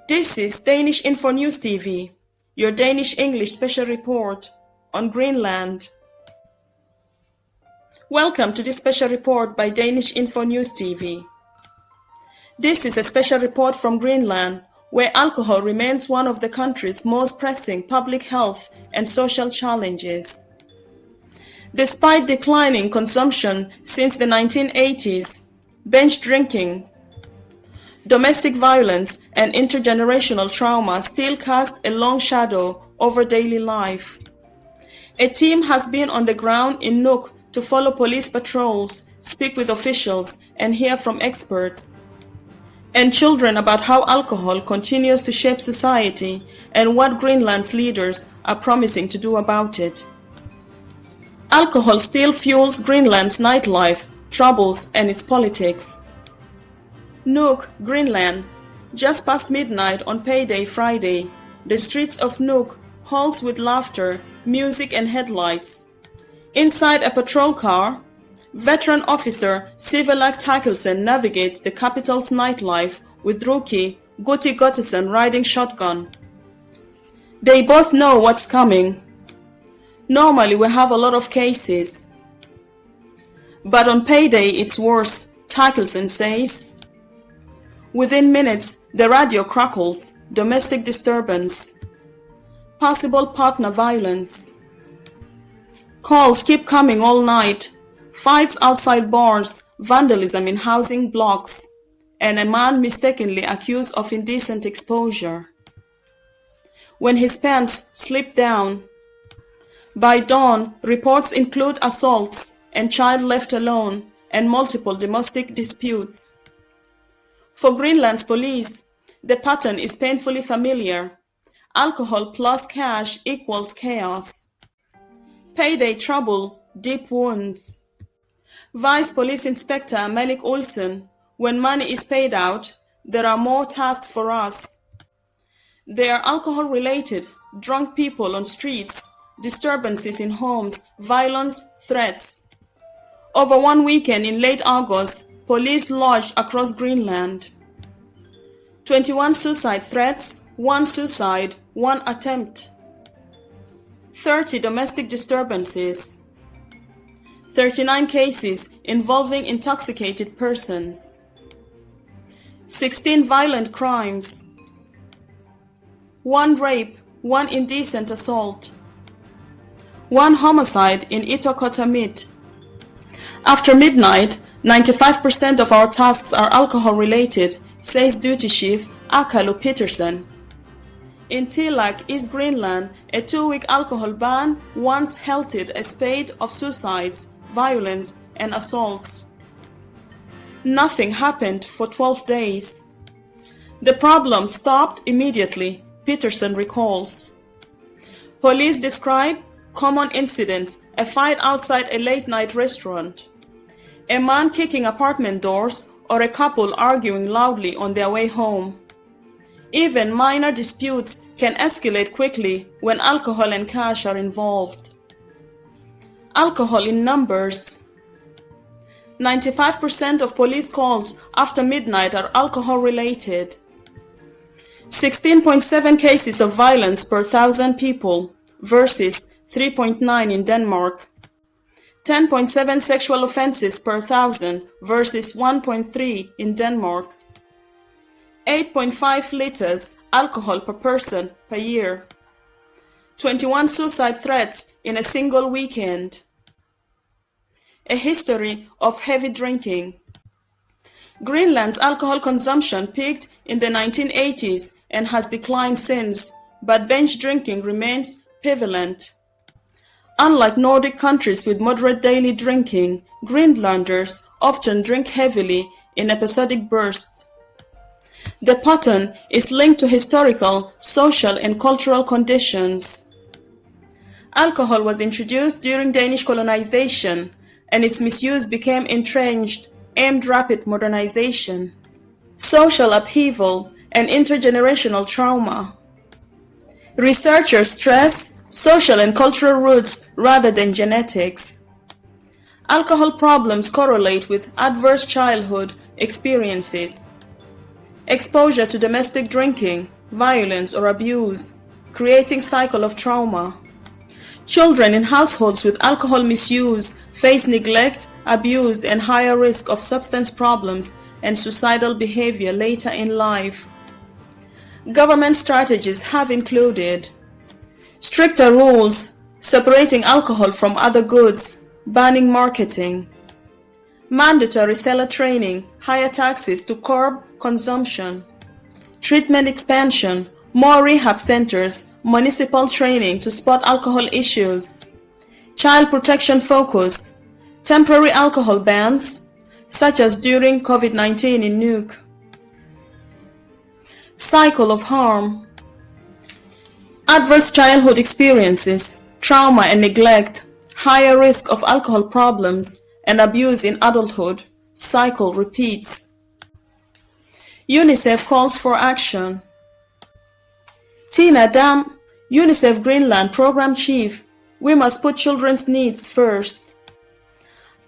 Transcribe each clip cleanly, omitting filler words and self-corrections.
This is Danish-InfoNews TV, your Danish English special report on Greenland. Welcome to this special report by Danish-InfoNews TV. This is a special report from Greenland, where alcohol remains one of the country's most pressing public health and social challenges. Despite declining consumption since the 1980s, binge drinking, domestic violence, and intergenerational trauma still cast a long shadow over daily life. A team has been on the ground in Nuuk to follow police patrols, speak with officials, and hear from experts and children about how alcohol continues to shape society and what Greenland's leaders are promising to do about it. Alcohol still fuels Greenland's nightlife, troubles, and its politics. Nuuk, Greenland. Just past midnight on payday Friday, the streets of Nuuk pulse with laughter, music, and headlights. Inside a patrol car, veteran officer Sivelak Takkelsen navigates the capital's nightlife with rookie Gutti Gottesen riding shotgun. They both know what's coming. Normally we have a lot of cases, but on payday it's worse, Takkelsen says. Within minutes, the radio crackles, domestic disturbance, possible partner violence. Calls keep coming all night, fights outside bars, vandalism in housing blocks, and a man mistakenly accused of indecent exposure. When his pants slip down. By dawn, reports include assaults and child left alone and multiple domestic disputes. For Greenland's police, the pattern is painfully familiar. Alcohol plus cash equals chaos. Payday trouble, deep wounds. Vice Police Inspector Malik Olsen, when money is paid out, there are more tasks for us. They are alcohol-related, drunk people on streets, disturbances in homes, violence, threats. Over one weekend in late August, police lodged across Greenland. 21 suicide threats, 1 suicide, 1 attempt. 30 domestic disturbances. 39 cases involving intoxicated persons. 16 violent crimes. 1 rape, 1 indecent assault. 1 homicide in Itokotamit. After midnight, 95% of our tasks are alcohol-related, says Duty Chief Akalu Peterson. In Tilak, East Greenland, a 2-week alcohol ban once halted a spate of suicides, violence, and assaults. Nothing happened for 12 days. The problem stopped immediately, Peterson recalls. Police describe common incidents: a fight outside a late-night restaurant, a man kicking apartment doors, or a couple arguing loudly on their way home. Even minor disputes can escalate quickly when alcohol and cash are involved. Alcohol in numbers. 95% of police calls after midnight are alcohol-related. 16.7 cases of violence per 1,000 people versus 3.9 in Denmark. 10.7 sexual offenses per 1,000 versus 1.3 in Denmark. 8.5 liters alcohol per person per year. 21 suicide threats in a single weekend. A history of heavy drinking. Greenland's alcohol consumption peaked in the 1980s and has declined since, but binge drinking remains prevalent. Unlike Nordic countries with moderate daily drinking, Greenlanders often drink heavily in episodic bursts. The pattern is linked to historical, social, and cultural conditions. Alcohol was introduced during Danish colonization, and its misuse became entrenched, aimed rapid modernization, social upheaval, and intergenerational trauma. Researchers stress social and cultural roots rather than genetics. Alcohol problems correlate with adverse childhood experiences. Exposure to domestic drinking, violence, or abuse, creating cycle of trauma. Children in households with alcohol misuse face neglect, abuse, and higher risk of substance problems and suicidal behavior later in life. Government strategies have included stricter rules, separating alcohol from other goods, banning marketing, mandatory seller training, higher taxes to curb consumption, treatment expansion, more rehab centers, municipal training to spot alcohol issues, child protection focus, temporary alcohol bans, such as during COVID-19 in Nuuk. Cycle of harm. Adverse childhood experiences, trauma and neglect, higher risk of alcohol problems, and abuse in adulthood. Cycle repeats. UNICEF calls for action. Tina Dam, UNICEF Greenland Program Chief, we must put children's needs first.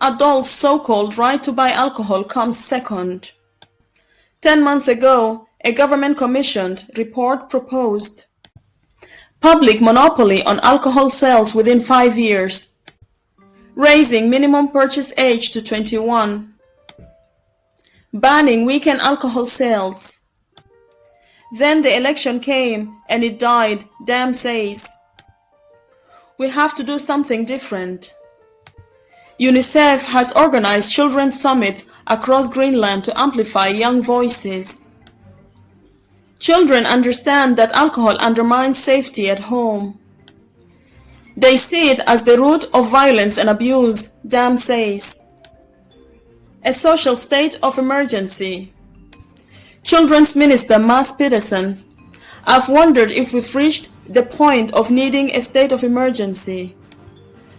Adults' so-called right to buy alcohol comes second. 10 months ago, a government-commissioned report proposed public monopoly on alcohol sales within 5 years, raising minimum purchase age to 21, banning weekend alcohol sales. Then the election came and it died, Dam says. We have to do something different. UNICEF has organized Children's Summit across Greenland to amplify young voices. Children understand that alcohol undermines safety at home. They see it as the root of violence and abuse, Dam says. A social state of emergency. Children's Minister Mas Peterson, I've wondered if we've reached the point of needing a state of emergency.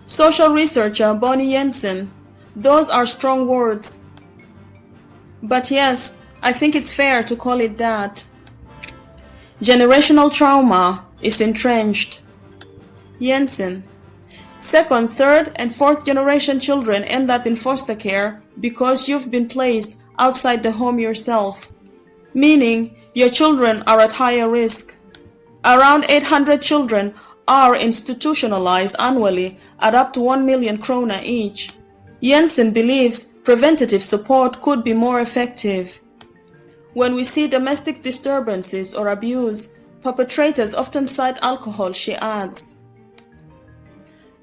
Social researcher Bonnie Jensen, those are strong words. But yes, I think it's fair to call it that. Generational trauma is entrenched. Jensen, second, third, and fourth generation children end up in foster care because you've been placed outside the home yourself, meaning your children are at higher risk. Around 800 children are institutionalized annually at up to 1 million krona each. Jensen believes preventative support could be more effective. When we see domestic disturbances or abuse, perpetrators often cite alcohol, she adds.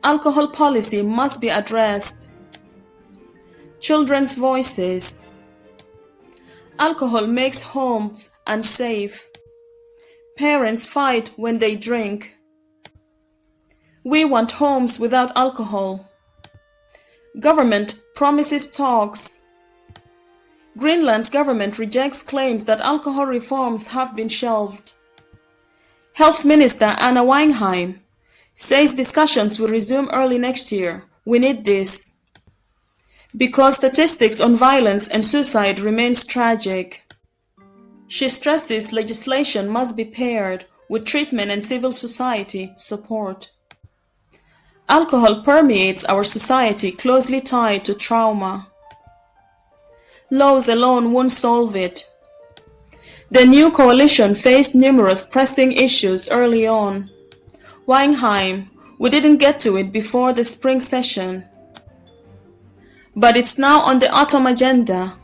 Alcohol policy must be addressed. Children's voices. Alcohol makes homes unsafe. Parents fight when they drink. We want homes without alcohol. Government promises talks. Greenland's government rejects claims that alcohol reforms have been shelved. Health Minister Anna Weinheim says discussions will resume early next year. We need this, because statistics on violence and suicide remains tragic. She stresses legislation must be paired with treatment and civil society support. Alcohol permeates our society, closely tied to trauma. Laws alone won't solve it. The new coalition faced numerous pressing issues early on. Weinheim, we didn't get to it before the spring session, but it's now on the autumn agenda.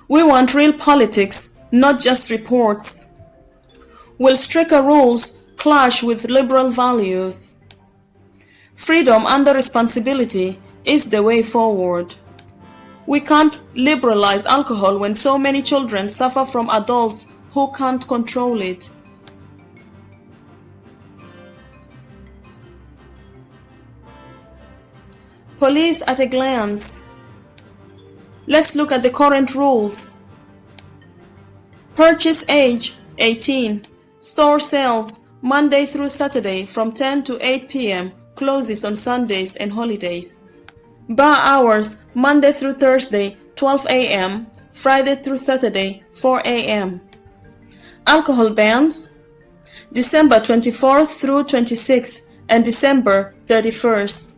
We want real politics, not just reports. Will stricter rules clash with liberal values? Freedom under responsibility is the way forward. We can't liberalize alcohol when so many children suffer from adults who can't control it. Police at a glance. Let's look at the current rules. Purchase age 18. Store sales Monday through Saturday from 10 to 8 p.m. Closes on Sundays and holidays. Bar hours Monday through Thursday 12 a.m. Friday through Saturday 4 a.m. Alcohol bans December 24th through 26th and December 31st.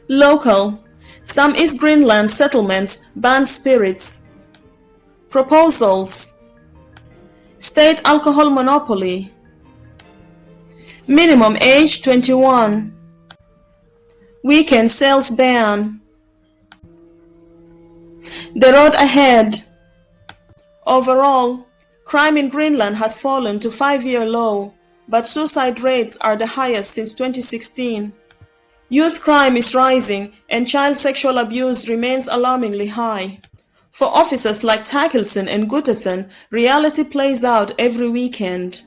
Local, some East Greenland settlements ban spirits. Proposals: State alcohol monopoly. Minimum age 21. Weekend sales ban. The road ahead. Overall, crime in Greenland has fallen to 5-year low, but suicide rates are the highest since 2016. Youth crime is rising and child sexual abuse remains alarmingly high. For officers like Takkelson and Gutterson, reality plays out every weekend.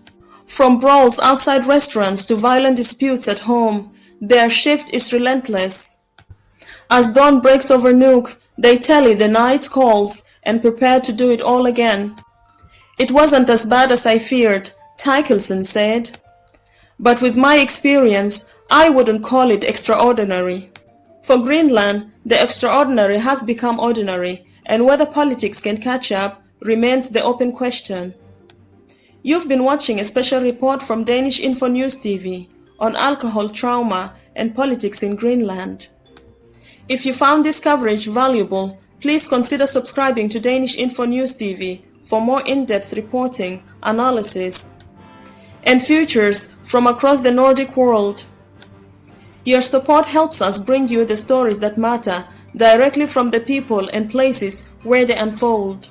From brawls outside restaurants to violent disputes at home, their shift is relentless. As dawn breaks over Nuuk, they tally the night's calls and prepare to do it all again. It wasn't as bad as I feared, Takkelson said. But with my experience, I wouldn't call it extraordinary. For Greenland, the extraordinary has become ordinary, and whether politics can catch up remains the open question. You've been watching a special report from Danish-InfoNews TV on alcohol, trauma, and politics in Greenland. If you found this coverage valuable, please consider subscribing to Danish-InfoNews TV for more in-depth reporting, analysis, and features from across the Nordic world. Your support helps us bring you the stories that matter directly from the people and places where they unfold.